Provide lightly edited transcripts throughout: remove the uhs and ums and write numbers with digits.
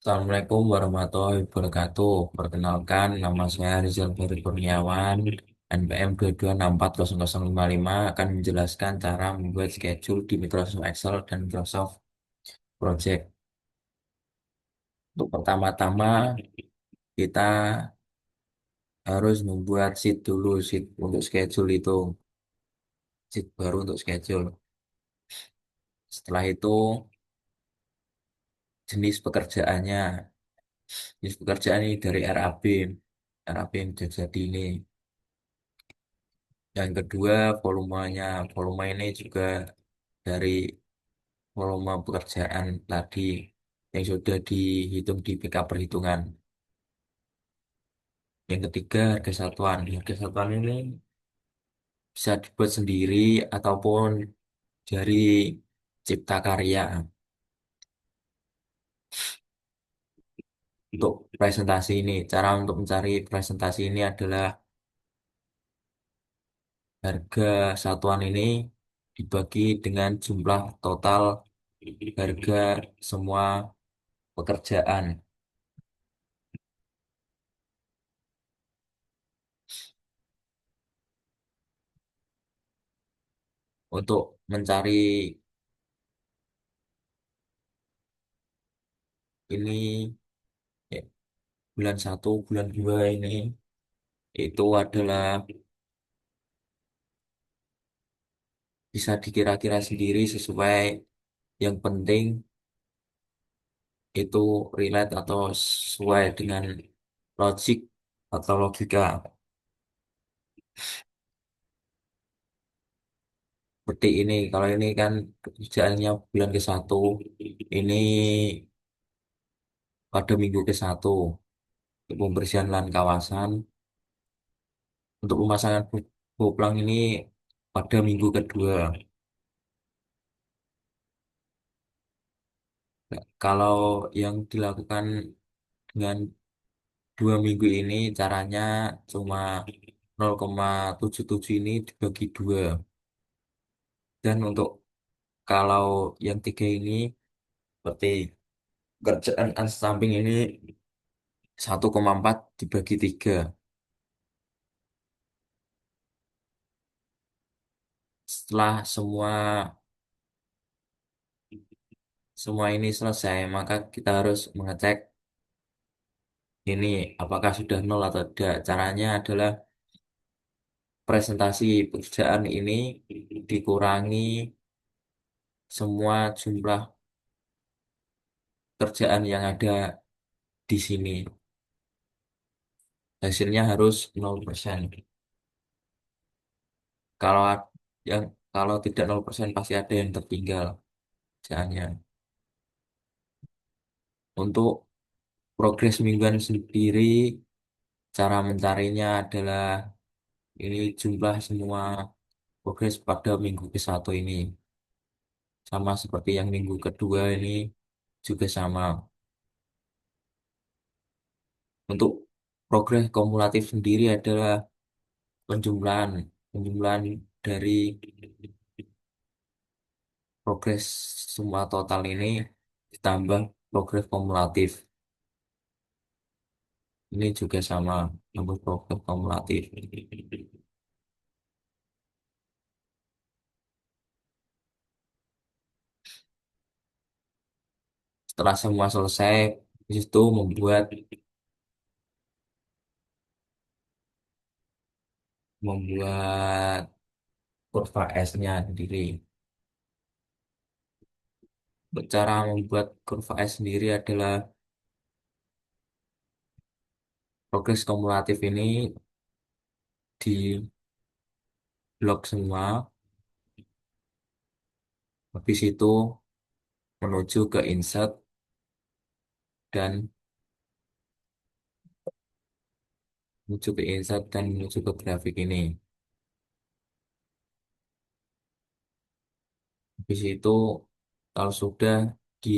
Assalamualaikum warahmatullahi wabarakatuh. Perkenalkan, nama saya Rizal Ferry Kurniawan, NPM 2264055 akan menjelaskan cara membuat schedule di Microsoft Excel dan Microsoft Project. Untuk pertama-tama, kita harus membuat sheet dulu, sheet untuk schedule itu, sheet baru untuk schedule. Setelah itu, jenis pekerjaannya. Jenis pekerjaan ini dari RAB. RAB yang sudah jadi ini. Yang kedua, volumenya. Volume ini juga dari volume pekerjaan tadi yang sudah dihitung di backup perhitungan. Yang ketiga, harga satuan. Harga satuan ini bisa dibuat sendiri ataupun dari cipta karya. Untuk presentasi ini, cara untuk mencari presentasi ini adalah harga satuan ini dibagi dengan jumlah total harga semua pekerjaan. Untuk mencari ini ya, bulan satu, bulan 2 ini itu adalah bisa dikira-kira sendiri sesuai yang penting itu relate atau sesuai dengan logik atau logika. Seperti ini, kalau ini kan kerjaannya bulan ke satu, ini pada minggu ke satu untuk pembersihan lahan kawasan, untuk pemasangan boplang ini pada minggu kedua. Nah, kalau yang dilakukan dengan 2 minggu ini caranya cuma 0,77 ini dibagi dua. Dan untuk kalau yang tiga ini seperti kerjaan samping ini 1,4 dibagi tiga. Setelah semua ini selesai, maka kita harus mengecek ini apakah sudah nol atau tidak. Caranya adalah presentasi pekerjaan ini dikurangi semua jumlah kerjaan yang ada di sini. Hasilnya harus 0%. Kalau yang kalau tidak 0% pasti ada yang tertinggal kerjaannya. Untuk progres mingguan sendiri, cara mencarinya adalah ini jumlah semua progres pada minggu ke satu ini. Sama seperti yang minggu kedua ini juga sama. Untuk progres kumulatif sendiri adalah penjumlahan penjumlahan dari progres semua total ini ditambah progres kumulatif. Ini juga sama, tambah progres kumulatif. Setelah semua selesai, itu membuat kurva S-nya sendiri. Cara membuat kurva S sendiri adalah progres kumulatif ini di blok semua, habis itu menuju ke insert dan menuju ke grafik ini. Habis itu kalau sudah di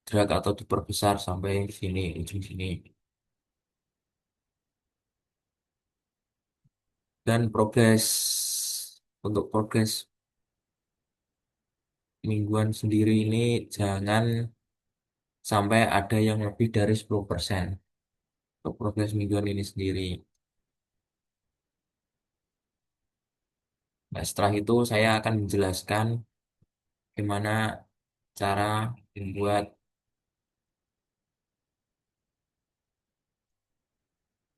drag atau diperbesar sampai sini, ujung sini. Dan untuk progres mingguan sendiri ini jangan sampai ada yang lebih dari 10% untuk progres mingguan ini sendiri. Nah, setelah itu saya akan menjelaskan gimana cara membuat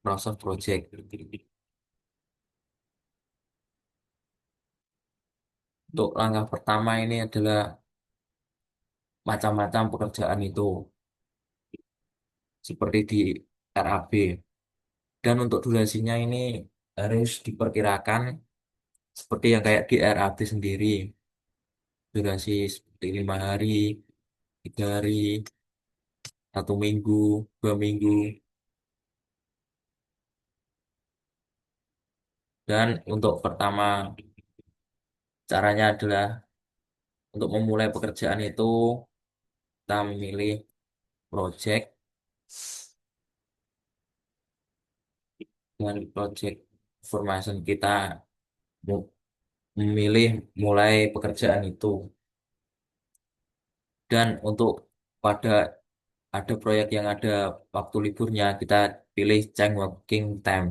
proses project. Untuk langkah pertama ini adalah macam-macam pekerjaan itu, seperti di RAB. Dan untuk durasinya ini harus diperkirakan seperti yang kayak di RAB sendiri. Durasi seperti 5 hari, 3 hari, 1 minggu, 2 minggu. Dan untuk pertama, caranya adalah untuk memulai pekerjaan itu, kita memilih project. Dengan project information kita memilih mulai pekerjaan itu. Dan untuk pada ada proyek yang ada waktu liburnya, kita pilih change working time.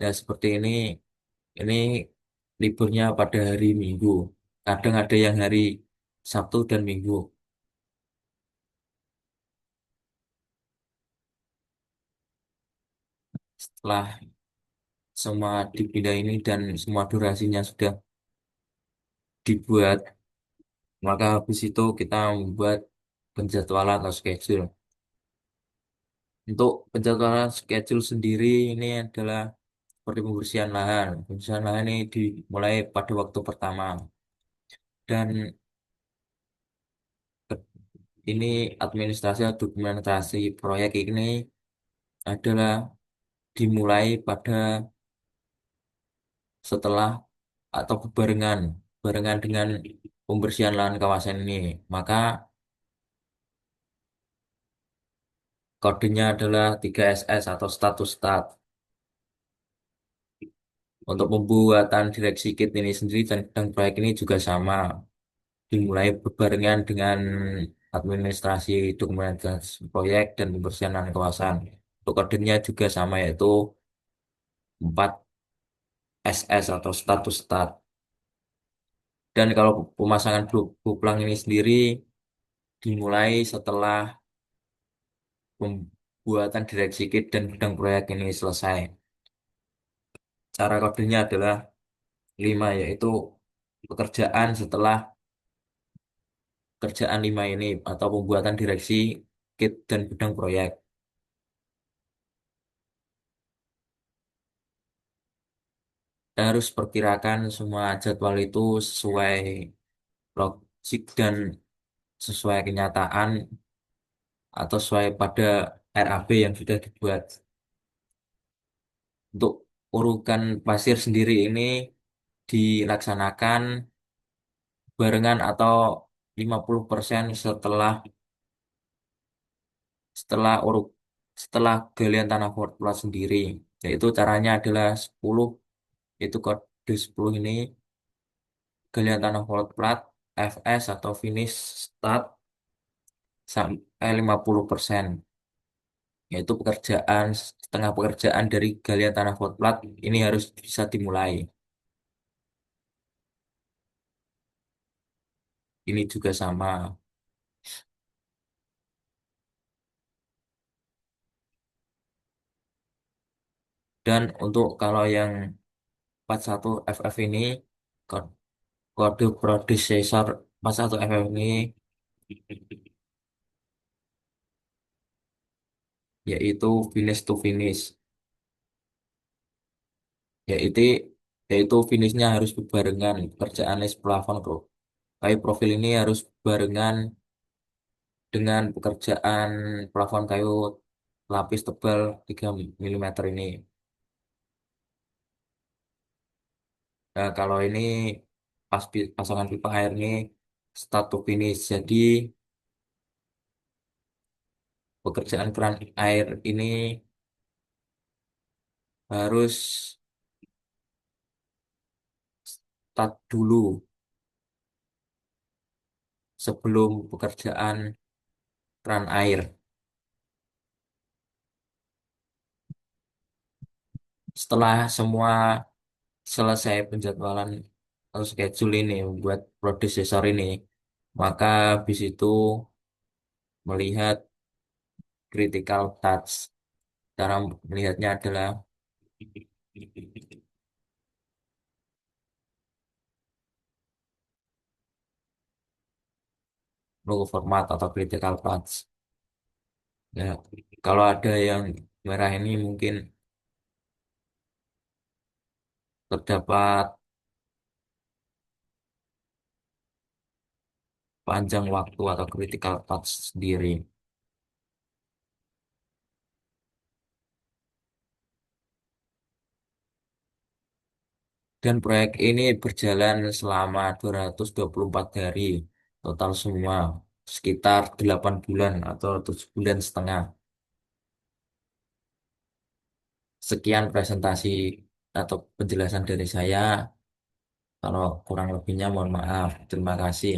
Ya, seperti ini liburnya pada hari Minggu. Kadang ada yang hari Sabtu dan Minggu. Setelah semua dipindah ini dan semua durasinya sudah dibuat, maka habis itu kita membuat penjadwalan atau schedule. Untuk penjadwalan schedule sendiri ini adalah seperti pembersihan lahan. Pembersihan lahan ini dimulai pada waktu pertama. Dan ke- ini administrasi atau dokumentasi proyek ini adalah dimulai pada setelah atau barengan dengan pembersihan lahan kawasan ini. Maka kodenya adalah 3SS atau status stat. Untuk pembuatan direksi kit ini sendiri dan proyek ini juga sama. Dimulai berbarengan dengan administrasi dokumentasi proyek dan pembersihan lahan kawasan. Untuk kodenya juga sama, yaitu 4SS atau status stat. Dan kalau pemasangan blok ini sendiri dimulai setelah pembuatan direksi kit dan bidang proyek ini selesai. Cara kodenya adalah 5, yaitu pekerjaan setelah kerjaan 5 ini atau pembuatan direksi kit dan bidang proyek. Kita harus perkirakan semua jadwal itu sesuai logik dan sesuai kenyataan atau sesuai pada RAB yang sudah dibuat. Untuk urukan pasir sendiri ini dilaksanakan barengan atau 50% setelah setelah uruk setelah galian tanah plat sendiri. Yaitu caranya adalah 10, itu kode 10 ini galian tanah plat FS atau finish start sampai 50%, yaitu setengah pekerjaan dari galian tanah plat ini harus bisa dimulai. Ini juga sama. Dan untuk kalau yang 41 FF ini, ko- kode predecessor 41 FF ini yaitu finish to finish, yaitu yaitu finishnya harus berbarengan pekerjaan les plafon bro. Kayu profil ini harus barengan dengan pekerjaan plafon kayu lapis tebal 3 mm ini. Nah, kalau ini pasangan pipa air ini start to finish. Jadi pekerjaan keran air ini harus start dulu sebelum pekerjaan keran air. Setelah semua selesai penjadwalan atau schedule ini buat predecessor ini, maka habis itu melihat critical touch. Cara melihatnya adalah logo format atau critical touch. Ya, kalau ada yang merah ini mungkin terdapat panjang waktu atau critical touch sendiri. Dan proyek ini berjalan selama 224 hari, total semua sekitar 8 bulan atau 7,5 bulan. Sekian presentasi atau penjelasan dari saya. Kalau kurang lebihnya mohon maaf. Terima kasih.